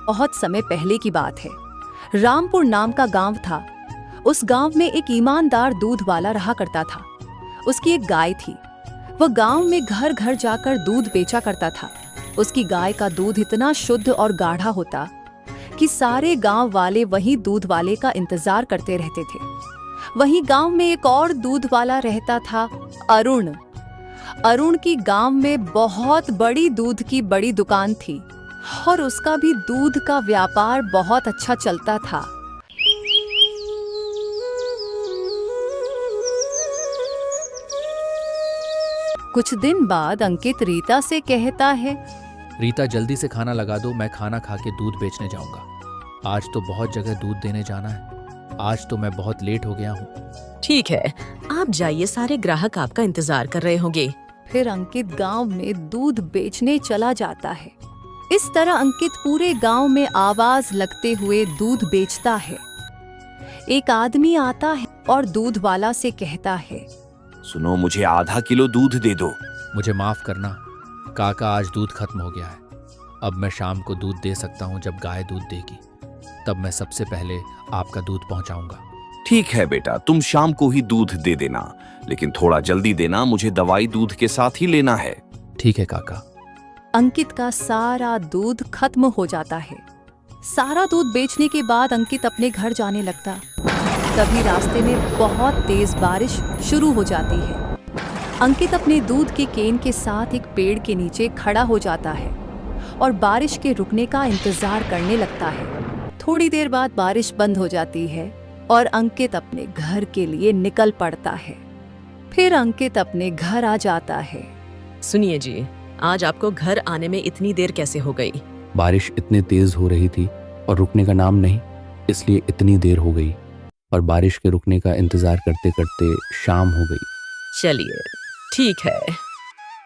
बहुत समय पहले की बात है। रामपुर नाम का गांव था। उस गांव में एक ईमानदार दूध वाला रहा करता था। उसकी एक गाय थी। वह गांव में घर घर जाकर दूध बेचा करता था। उसकी गाय का दूध इतना शुद्ध और गाढ़ा होता कि सारे गांव वाले वही दूध वाले का इंतजार करते रहते थे। वहीं गांव में एक और दूध वाला रहता था, अरुण। अरुण की गांव में बहुत बड़ी दूध की बड़ी दुकान थी और उसका भी दूध का व्यापार बहुत अच्छा चलता था। कुछ दिन बाद अंकित रीता से कहता है, रीता जल्दी से खाना लगा दो, मैं खाना खा के दूध बेचने जाऊंगा। आज तो बहुत जगह दूध देने जाना है। आज तो मैं बहुत लेट हो गया हूँ। ठीक है, आप जाइए, सारे ग्राहक आपका इंतजार कर रहे होंगे। फिर अंकित गांव में दूध बेचने चला जाता है। इस तरह अंकित पूरे गांव में आवाज लगते हुए दूध बेचता है। एक आदमी आता है और दूध वाला से कहता है, सुनो, मुझे आधा किलो दूध दे दो। मुझे माफ करना काका, आज दूध खत्म हो गया है। अब मैं शाम को दूध दे सकता हूँ। जब गाय दूध देगी तब मैं सबसे पहले आपका दूध पहुंचाऊंगा। ठीक है बेटा, तुम शाम को ही दूध दे देना, लेकिन थोड़ा जल्दी देना, मुझे दवाई दूध के साथ ही लेना है। ठीक है काका। अंकित का सारा दूध खत्म हो जाता है। सारा दूध बेचने के बाद अंकित अपने घर जाने लगता। तभी रास्ते में बहुत तेज बारिश शुरू हो जाती है। अंकित अपने दूध के केन के साथ एक पेड़ के नीचे खड़ा हो जाता है और बारिश के रुकने का इंतजार करने लगता है। थोड़ी देर बाद बारिश बंद हो जाती है और अंकित अपने घर के लिए निकल पड़ता है। फिर अंकित अपने घर आ जाता है। सुनिए जी, आज आपको घर आने में इतनी देर कैसे हो गई? बारिश इतनी तेज हो रही थी और रुकने का नाम नहीं, इसलिए इतनी देर हो गई। और बारिश के रुकने का इंतजार करते करते शाम हो गई। चलिए ठीक है,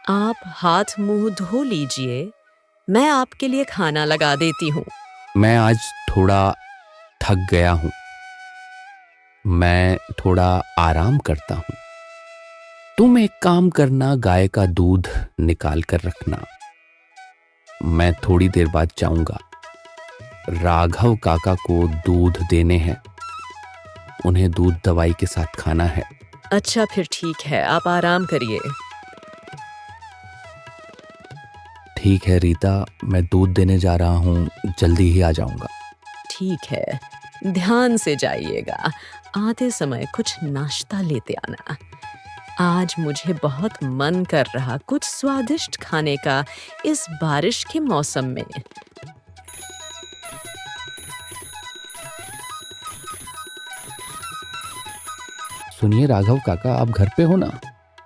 आप हाथ मुंह धो लीजिए, मैं आपके लिए खाना लगा देती हूँ। मैं आज थोड़ा थक गया हूँ, मैं थोड़ा आराम करता हूँ। तुम एक काम करना, गाय का दूध निकाल कर रखना। मैं थोड़ी देर बाद जाऊंगा। राघव काका को दूध देने हैं, उन्हें दूध दवाई के साथ खाना है। अच्छा फिर ठीक है, आप आराम करिए। ठीक है रीता, मैं दूध देने जा रहा हूँ, जल्दी ही आ जाऊंगा। ठीक है, ध्यान से जाइएगा। आते समय कुछ नाश्ता लेते आना। आज मुझे बहुत मन कर रहा कुछ स्वादिष्ट खाने का इस बारिश के मौसम में। सुनिए राघव काका, आप घर पे हो ना?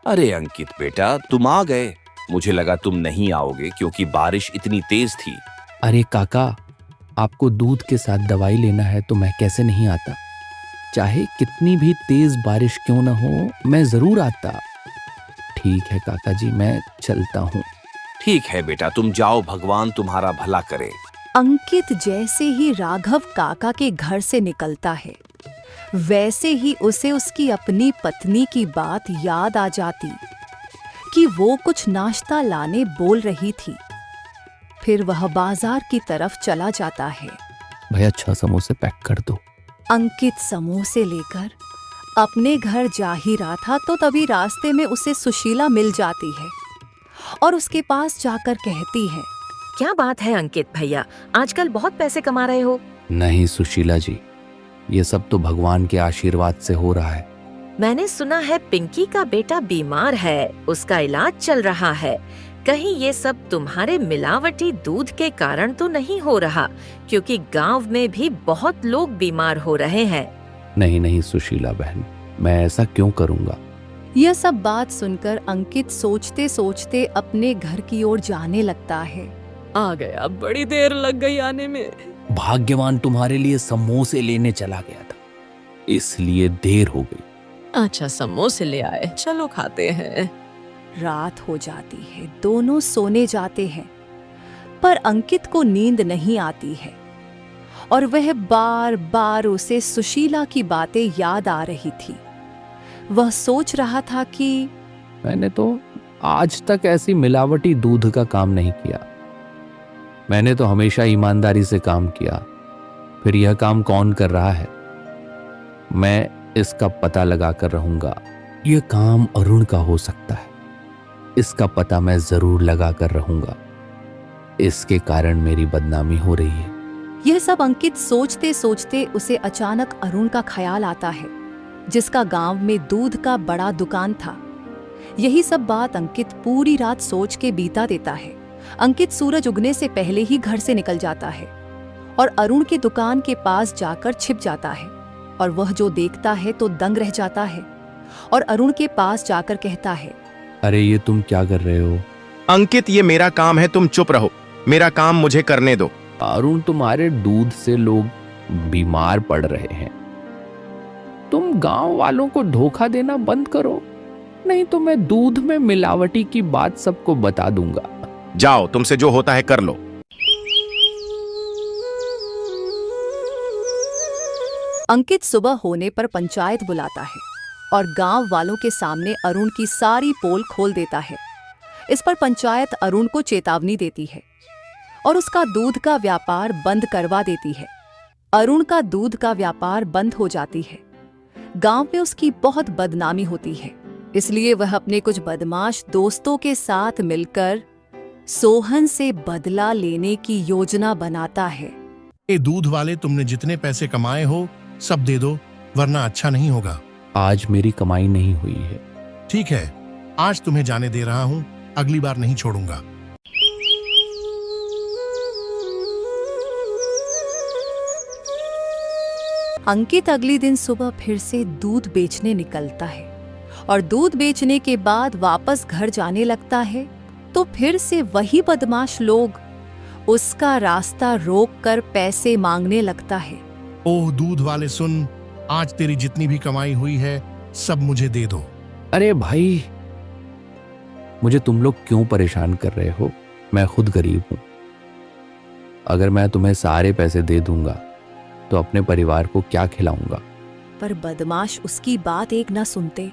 अरे अंकित बेटा, तुम आ गए। मुझे लगा तुम नहीं आओगे क्योंकि बारिश इतनी तेज थी। अरे काका, आपको दूध के साथ दवाई लेना है तो मैं कैसे नहीं आता। चाहे कितनी भी तेज बारिश क्यों न हो, मैं जरूर आता। ठीक है काका जी, मैं चलता हूँ। ठीक है बेटा, तुम जाओ, भगवान तुम्हारा भला करे। अंकित जैसे ही राघव काका के घर से निकलता है, वैसे ही उसे उसकी अपनी पत्नी की बात याद आ जाती कि वो कुछ नाश्ता लाने बोल रही थी। फिर वह बाजार की तरफ चला जाता है। भैया 6 समोसे पैक कर दो। अंकित समोसे लेकर अपने घर जा ही रहा था तो तभी रास्ते में उसे सुशीला मिल जाती है और उसके पास जाकर कहती है, क्या बात है अंकित भैया, आजकल बहुत पैसे कमा रहे हो। नहीं सुशीला जी, ये सब तो भगवान के आशीर्वाद से हो रहा है। मैंने सुना है पिंकी का बेटा बीमार है, उसका इलाज चल रहा है। कहीं ये सब तुम्हारे मिलावटी दूध के कारण तो नहीं हो रहा, क्योंकि गांव में भी बहुत लोग बीमार हो रहे हैं। नहीं नहीं सुशीला बहन, मैं ऐसा क्यों करूँगा। यह सब बात सुनकर अंकित सोचते सोचते अपने घर की ओर जाने लगता है। आ गया, बड़ी देर लग गई आने में। भाग्यवान तुम्हारे लिए समोसे लेने चला गया था, इसलिए देर हो गई। अच्छा समोसे ले आए, चलो खाते हैं। रात हो जाती है, दोनों सोने जाते हैं, पर अंकित को नींद नहीं आती है और वह बार बार उसे सुशीला की बातें याद आ रही थी। वह सोच रहा था कि मैंने तो आज तक ऐसी मिलावटी दूध का काम नहीं किया। मैंने तो हमेशा ईमानदारी से काम किया, फिर यह काम कौन कर रहा है? मैं इसका पता लगा कर रहूंगा। यह काम अरुण का हो सकता है, इसका पता मैं जरूर लगा कर रहूंगा। इसके कारण मेरी बदनामी हो रही है। यह सब अंकित सोचते सोचते उसे अचानक अरुण का ख्याल आता है, जिसका गांव में दूध का बड़ा दुकान था। यही सब बात अंकित पूरी रात सोच के बीता देता है। अंकित सूरज उगने से पहले ही घर से निकल जाता है और अरुण की दुकान के पास जाकर छिप जाता है, और वह जो देखता है तो दंग रह जाता है और अरुण के पास जाकर कहता है, अरे ये तुम क्या कर रहे हो? अंकित, ये मेरा काम है, तुम चुप रहो। मेरा काम मुझे करने दो। अरुण, तुम्हारे दूध से लोग बीमार पड़ रहे हैं। तुम गांव वालों को धोखा देना बंद करो, नहीं तो मैं दूध में मिलावटी की बात सबको बता दूंगा। जाओ, तुमसे जो होता है कर लो। अंकित सुबह होने पर पंचायत बुलाता है और गांव वालों के सामने अरुण की सारी पोल खोल देता है। इस पर पंचायत अरुण को चेतावनी देती है और उसका दूध का व्यापार बंद करवा देती है। अरुण का दूध का व्यापार बंद हो जाती है। गांव में उसकी बहुत बदनामी होती है, इसलिए वह अपने कुछ बदमाश दोस्तों के साथ मिलकर सोहन से बदला लेने की योजना बनाता है। ए दूध वाले, तुमने जितने पैसे कमाए हो सब दे दो, वरना अच्छा नहीं होगा। आज मेरी कमाई नहीं हुई है। ठीक है, आज तुम्हें जाने दे रहा हूँ, अगली बार नहीं छोड़ूंगा। अंकित अगले दिन सुबह फिर से दूध बेचने निकलता है और दूध बेचने के बाद वापस घर जाने लगता है तो फिर से वही बदमाश लोग उसका रास्ता रोककर पैसे मांगने लगता है। ओह दूध वाले सुन, आज तेरी जितनी भी कमाई हुई है सब मुझे दे दो। अरे भाई, मुझे तुम लोग क्यों परेशान कर रहे हो? मैं खुद गरीब हूं। अगर मैं तुम्हें सारे पैसे दे दूंगा तो अपने परिवार को क्या खिलाऊंगा? पर बदमाश उसकी बात एक न सुनते।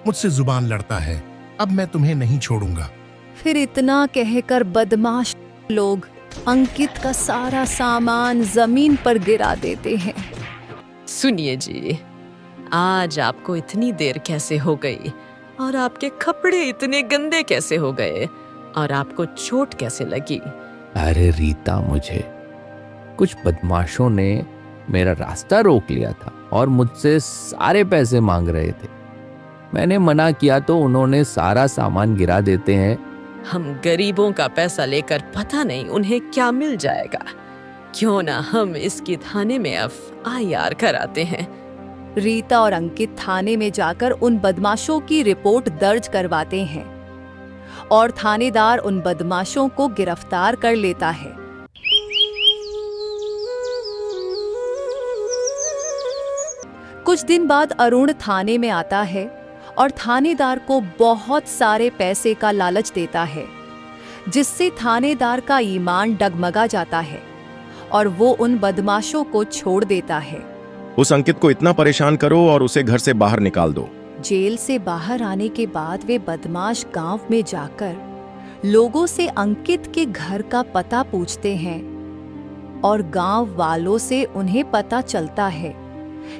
मुझसे जुबान लड़ता है, अब मैं तुम्हें नहीं छोड़ूंगा। फिर इतना कहकर बदमाश लोग अंकित का सारा सामान जमीन पर गिरा देते हैं। सुनिए जी, आज आपको इतनी देर कैसे हो गई और आपके कपड़े इतने गंदे कैसे हो गए और आपको चोट कैसे लगी? अरे रीता, मुझे कुछ बदमाशों ने मेरा रास्ता रोक लिया था और मुझसे सारे पैसे मांग रहे थे। मैंने मना किया तो उन्होंने सारा सामान गिरा देते हैं। हम गरीबों का पैसा लेकर पता नहीं उन्हें क्या मिल जाएगा। क्यों ना हम इसकी थाने में FIR कराते हैं। रीता और अंकित थाने में जाकर उन बदमाशों की रिपोर्ट दर्ज करवाते हैं और थानेदार उन बदमाशों को गिरफ्तार कर लेता है। कुछ दिन बाद अरुण थाने में आता है और थानेदार को बहुत सारे पैसे का लालच देता है, जिससे थानेदार का ईमान डगमगा जाता है और वो उन बदमाशों को छोड़ देता है। उस अंकित को इतना परेशान करो और उसे घर से बाहर निकाल दो। जेल से बाहर आने के बाद वे बदमाश गांव में जाकर लोगों से अंकित के घर का पता पूछते हैं और गांव वालों से उन्हें पता चलता है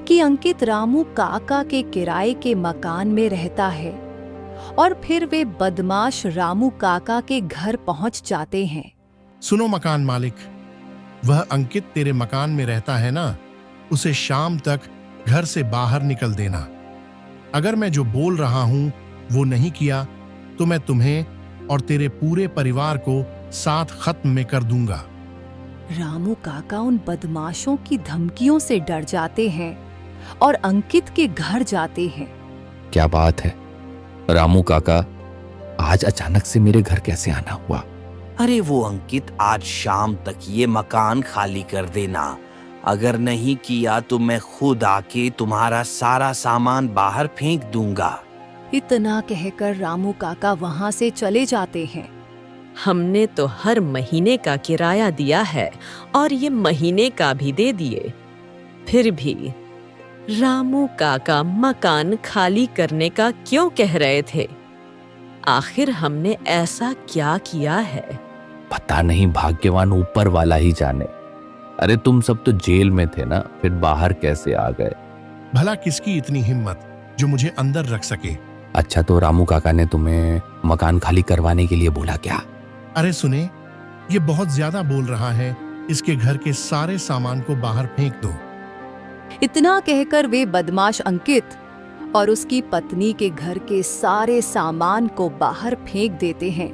कि अंकित रामू काका के किराए के मकान में रहता है और फिर वे बदमाश रामू काका के घर पहुंच जाते हैं। सुनो मकान मालिक, वह अंकित तेरे मकान में रहता है ना, उसे शाम तक घर से बाहर निकल देना। अगर मैं जो बोल रहा हूं वो नहीं किया तो मैं तुम्हें और तेरे पूरे परिवार को साथ खत्म में कर दूंगा। रामू काका उन बदमाशों की धमकियों से डर जाते हैं और अंकित के घर जाते हैं। क्या बात है रामू काका, आज अचानक से मेरे घर कैसे आना हुआ? अरे वो अंकित, आज शाम तक ये मकान खाली कर देना। अगर नहीं किया तो मैं खुद आके तुम्हारा सारा सामान बाहर फेंक दूंगा। इतना कहकर रामू काका वहां से चले जाते हैं। हमने तो हर महीने का किराया दिया है और ये महीने का भी दे दिए, फिर भी रामू काका मकान खाली करने का क्यों कह रहे थे? आखिर हमने ऐसा क्या किया है? पता नहीं, भाग्यवान ऊपर वाला ही जाने। अरे तुम सब तो जेल में थे ना, फिर बाहर कैसे आ गए? भला किसकी इतनी हिम्मत जो मुझे अंदर रख सके? अच्छा, तो रामू काका ने तुम्हें मकान खाली करवाने के लिए बोला क्या? अरे सुने, ये बहुत ज्यादा बोल रहा है, इसके घर के सारे सामान को बाहर फेंक दो। इतना कहकर वे बदमाश अंकित और उसकी पत्नी के घर के सारे सामान को बाहर फेंक देते हैं।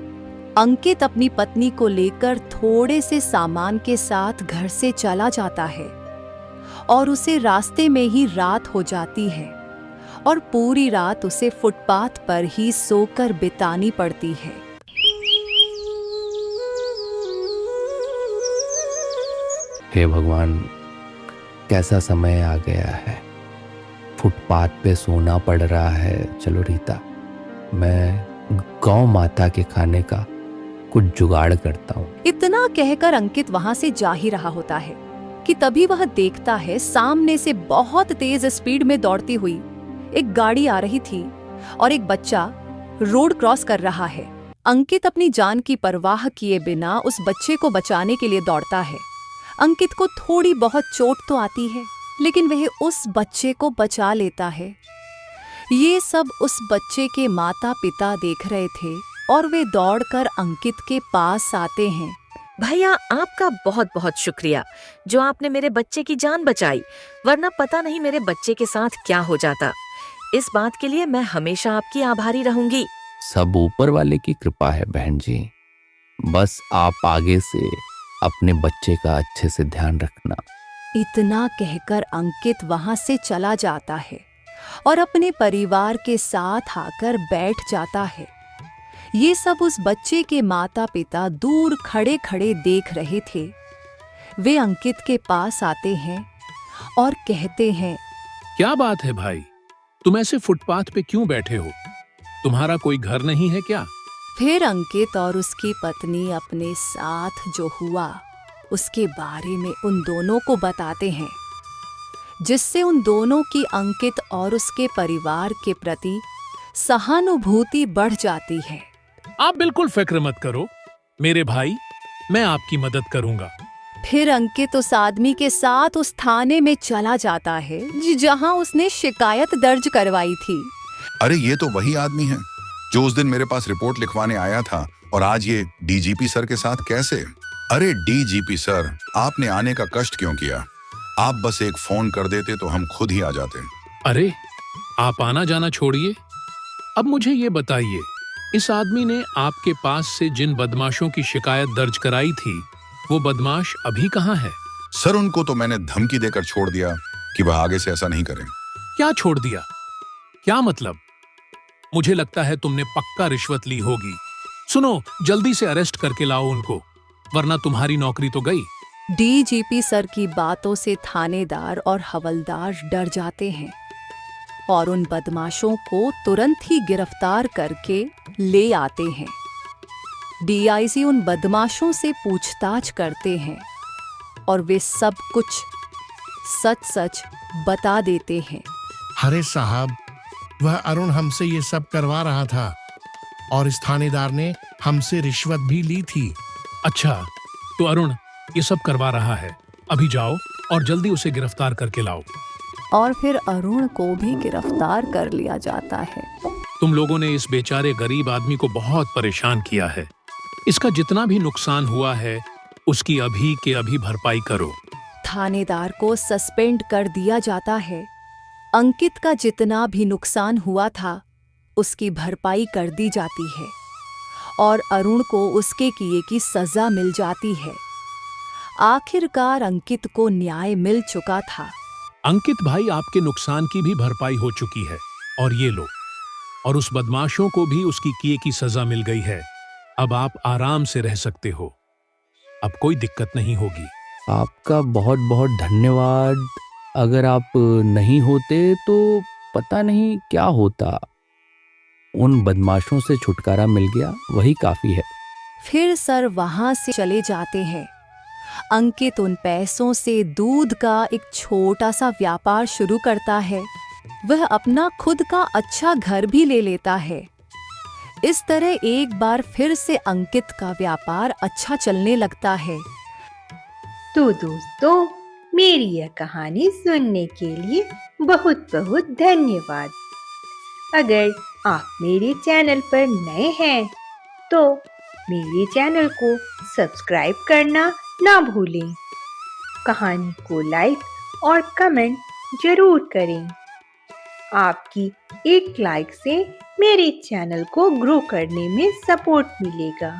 अंकित अपनी पत्नी को लेकर थोड़े से सामान के साथ घर से चला जाता है और उसे रास्ते में ही रात हो जाती है और पूरी रात उसे फुटपाथ पर ही सोकर बितानी पड़ती है। हे भगवान, कैसा समय आ गया है। फुटपाथ पे सोना पड़ रहा है। चलो रीता, मैं गौ माता के खाने का कुछ जुगाड़ करता हूँ। इतना कहकर अंकित वहां से जा ही रहा होता है कि तभी वह देखता है सामने से बहुत तेज स्पीड में दौड़ती हुई एक गाड़ी आ रही थी और एक बच्चा रोड क्रॉस कर रहा है। अंकित अपनी जान की परवाह किए बिना उस बच्चे को बचाने के लिए दौड़ता है। अंकित को थोड़ी बहुत चोट तो आती है, लेकिन वह उस बच्चे को बचा लेता है। ये सब उस बच्चे के माता पिता देख रहे थे और वे दौड़कर अंकित के पास आते हैं। भैया, आपका बहुत बहुत शुक्रिया जो आपने मेरे बच्चे की जान बचाई, वरना पता नहीं मेरे बच्चे के साथ क्या हो जाता। इस बात के लिए मैं हमेशा आपकी आभारी रहूंगी। सब ऊपर वाले की कृपा है बहन जी। बस आप आगे से अपने बच्चे का अच्छे से ध्यान रखना। इतना कहकर अंकित वहां से चला जाता है और अपने परिवार के साथ आकर बैठ जाता है। ये सब उस बच्चे के माता पिता दूर खड़े खड़े देख रहे थे। वे अंकित के पास आते हैं और कहते हैं, क्या बात है भाई, तुम ऐसे फुटपाथ पे क्यों बैठे हो? तुम्हारा कोई घर नहीं है क्या? फिर अंकित और उसकी पत्नी अपने साथ जो हुआ उसके बारे में उन दोनों को बताते हैं, जिससे उन दोनों की अंकित और उसके परिवार के प्रति सहानुभूति बढ़ जाती है। आप बिल्कुल फिक्र मत करो मेरे भाई, मैं आपकी मदद करूंगा। फिर अंकित उस आदमी के साथ उस थाने में चला जाता है जहां उसने शिकायत दर्ज करवाई थी। अरे ये तो वही आदमी है जो उस दिन मेरे पास रिपोर्ट लिखवाने आया था, और आज ये डीजीपी सर के साथ कैसे? अरे डीजीपी सर, आपने आने का कष्ट क्यों किया? आप बस एक फोन कर देते तो हम खुद ही आ जाते। अरे आप आना जाना छोड़िए, अब मुझे ये बताइए, इस आदमी ने आपके पास से जिन बदमाशों की शिकायत दर्ज कराई थी, वो बदमाश अभी कहाँ है? सर उनको तो मैंने धमकी देकर छोड़ दिया कि वह आगे से ऐसा नहीं करें। क्या छोड़ दिया? क्या मतलब? मुझे लगता है तुमने पक्का रिश्वत ली होगी। सुनो, जल्दी से अरेस्ट करके लाओ उनको, वरना तुम्हारी नौकरी तो गई। डीजीपी सर की बातों से थानेदार और हवलदार डर जाते हैं और उन बदमाशों को तुरंत ही गिरफ्तार करके ले आते हैं। डीआईजी उन बदमाशों से पूछताछ करते हैं और वे सब कुछ सच सच बता देते हैं। अरे साहब, वह अरुण हमसे ये सब करवा रहा था और इस थानेदार ने हमसे रिश्वत भी ली थी। अच्छा, तो अरुण ये सब करवा रहा है। अभी जाओ और जल्दी उसे गिरफ्तार करके लाओ। और फिर अरुण को भी गिरफ्तार कर लिया जाता है। तुम लोगों ने इस बेचारे गरीब आदमी को बहुत परेशान किया है। इसका जितना भी नुकसान हुआ है उसकी अभी के अभी भरपाई करो। थानेदार को सस्पेंड कर दिया जाता है। अंकित का जितना भी नुकसान हुआ था उसकी भरपाई कर दी जाती है और अरुण को उसके किए की सजा मिल जाती है। आखिरकार अंकित को न्याय मिल चुका था। अंकित भाई, आपके नुकसान की भी भरपाई हो चुकी है, और ये लो, और उस बदमाशों को भी उसकी किए की सजा मिल गई है। अब आप आराम से रह सकते हो, अब कोई दिक्कत नहीं होगी। आपका बहुत बहुत धन्यवाद। अगर आप नहीं होते तो पता नहीं क्या होता। उन बदमाशों से छुटकारा मिल गया, वही काफी है। फिर सर वहां से चले जाते हैं। अंकित उन पैसों से दूध का एक छोटा सा व्यापार शुरू करता है। वह अपना खुद का अच्छा घर भी ले लेता है। इस तरह एक बार फिर से अंकित का व्यापार अच्छा चलने लगता है। तो दोस्तों, मेरी यह कहानी सुनने के लिए बहुत बहुत धन्यवाद। अगर आप मेरे चैनल पर नए हैं तो मेरे चैनल को सब्सक्राइब करना ना भूलें। कहानी को लाइक और कमेंट जरूर करें। आपकी एक लाइक से मेरे चैनल को ग्रो करने में सपोर्ट मिलेगा।